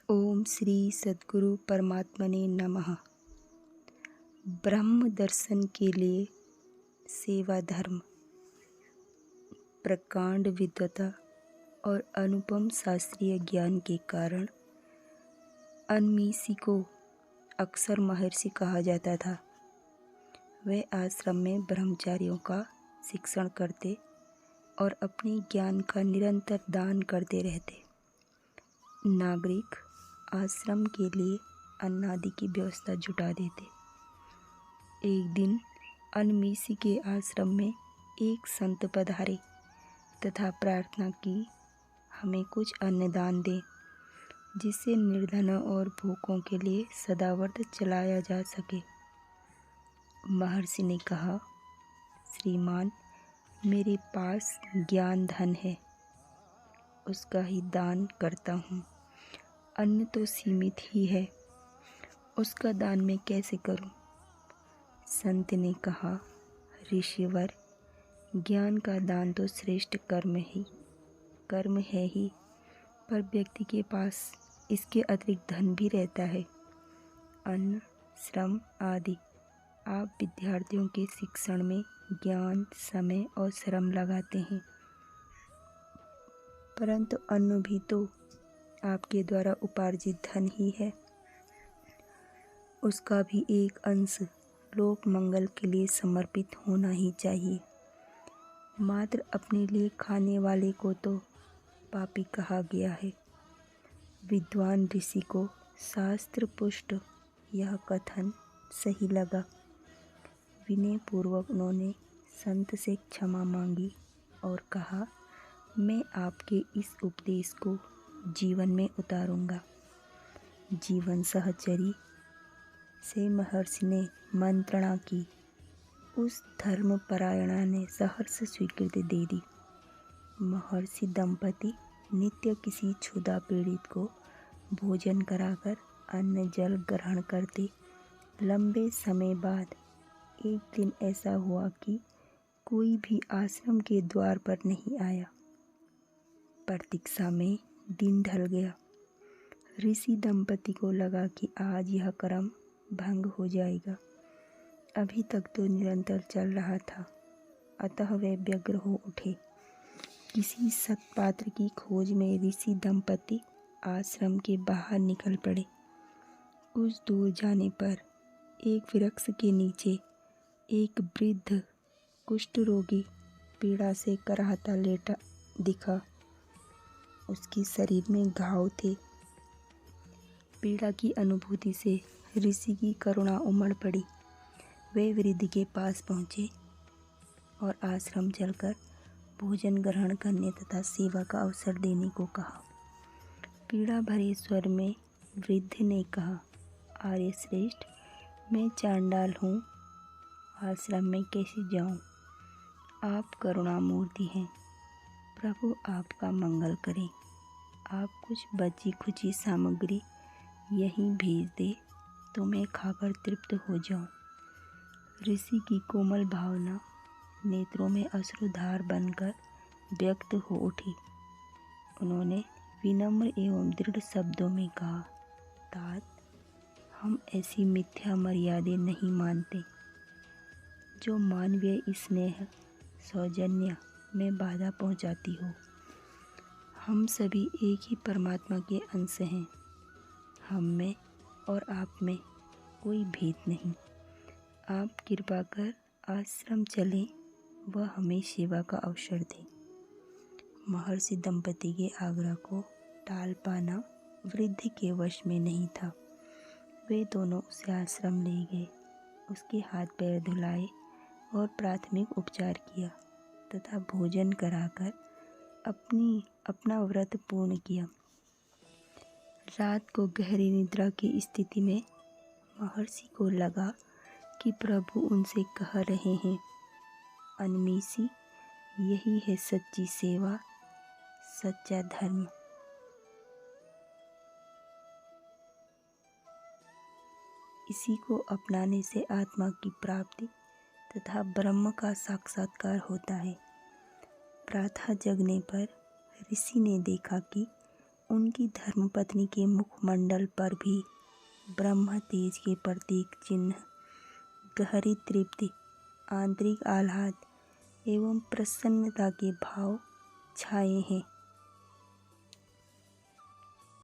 ओम श्री सद्गुरु परमात्मने नमः। ब्रह्म दर्शन के लिए सेवा धर्म, प्रकांड विद्वता और अनुपम शास्त्रीय ज्ञान के कारण अनमीसी को अक्सर महर्षि कहा जाता था। वे आश्रम में ब्रह्मचारियों का शिक्षण करते और अपने ज्ञान का निरंतर दान करते रहते। नागरिक आश्रम के लिए अन्नादि की व्यवस्था जुटा देते। एक दिन अनमीसी के आश्रम में एक संत पधारे तथा प्रार्थना की, हमें कुछ अन्नदान दें जिससे निर्धनों और भूखों के लिए सदाव्रत चलाया जा सके। महर्षि ने कहा, श्रीमान, मेरे पास ज्ञान धन है, उसका ही दान करता हूँ। अन्न तो सीमित ही है, उसका दान मैं कैसे करूं? संत ने कहा, ऋषिवर, ज्ञान का दान तो श्रेष्ठ कर्म है ही, पर व्यक्ति के पास इसके अतिरिक्त धन भी रहता है, अन्न, श्रम आदि। आप विद्यार्थियों के शिक्षण में ज्ञान, समय और श्रम लगाते हैं, परंतु अन्न भी तो आपके द्वारा उपार्जित धन ही है। उसका भी एक अंश लोक मंगल के लिए समर्पित होना ही चाहिए। मात्र अपने लिए खाने वाले को तो पापी कहा गया है। विद्वान ऋषि को शास्त्र पुष्ट यह कथन सही लगा। विनय पूर्वक उन्होंने संत से क्षमा मांगी और कहा, मैं आपके इस उपदेश को जीवन में उतारूंगा। जीवन सहचरी से महर्षि ने मंत्रणा की। उस धर्मपरायणा ने सहर्ष स्वीकृति दे दी। महर्षि दंपति नित्य किसी क्षुधा पीड़ित को भोजन कराकर अन्न जल ग्रहण करते। लंबे समय बाद एक दिन ऐसा हुआ कि कोई भी आश्रम के द्वार पर नहीं आया। प्रतीक्षा में दिन ढल गया। ऋषि दंपति को लगा कि आज यह क्रम भंग हो जाएगा। अभी तक तो निरंतर चल रहा था, अतः वे व्यग्र हो उठे। किसी सत्पात्र की खोज में ऋषि दंपति आश्रम के बाहर निकल पड़े। कुछ दूर जाने पर एक वृक्ष के नीचे एक वृद्ध कुष्ठ रोगी पीड़ा से कराहता लेटा दिखा। उसके शरीर में घाव थे। पीड़ा की अनुभूति से ऋषि की करुणा उमड़ पड़ी। वे वृद्ध के पास पहुँचे और आश्रम चलकर भोजन ग्रहण करने तथा सेवा का अवसर देने को कहा। पीड़ा भरे स्वर में वृद्ध ने कहा, आर्य श्रेष्ठ, मैं चांडाल हूँ, आश्रम में कैसे जाऊँ? आप करुणामूर्ति हैं, प्रभु आपका मंगल करें। आप कुछ बची खुची सामग्री यहीं भेज दे तो मैं खाकर तृप्त हो जाऊं। ऋषि की कोमल भावना नेत्रों में अश्रुधार बनकर व्यक्त हो उठी। उन्होंने विनम्र एवं दृढ़ शब्दों में कहा, तात, हम ऐसी मिथ्या मर्यादें नहीं मानते जो मानवीय स्नेह सौजन्य में बाधा पहुंचाती हो। हम सभी एक ही परमात्मा के अंश हैं। हम में और आप में कोई भेद नहीं। आप कृपा कर आश्रम चलें व हमें सेवा का अवसर दें। महर्षि दंपति के आग्रह को टाल पाना वृद्ध के वश में नहीं था। वे दोनों उसे आश्रम ले गए, उसके हाथ पैर धुलाए और प्राथमिक उपचार किया तथा भोजन कराकर अपना व्रत पूर्ण किया। रात को गहरी निद्रा की स्थिति में महर्षि को लगा कि प्रभु उनसे कह रहे हैं, अनमीसी, यही है सच्ची सेवा, सच्चा धर्म। इसी को अपनाने से आत्मा की प्राप्ति तथा ब्रह्म का साक्षात्कार होता है। प्रातः जगने पर ऋषि ने देखा कि उनकी धर्मपत्नी के मुखमंडल पर भी ब्रह्म तेज के प्रतीक चिन्ह, गहरी तृप्ति, आंतरिक आह्लाद एवं प्रसन्नता के भाव छाए हैं।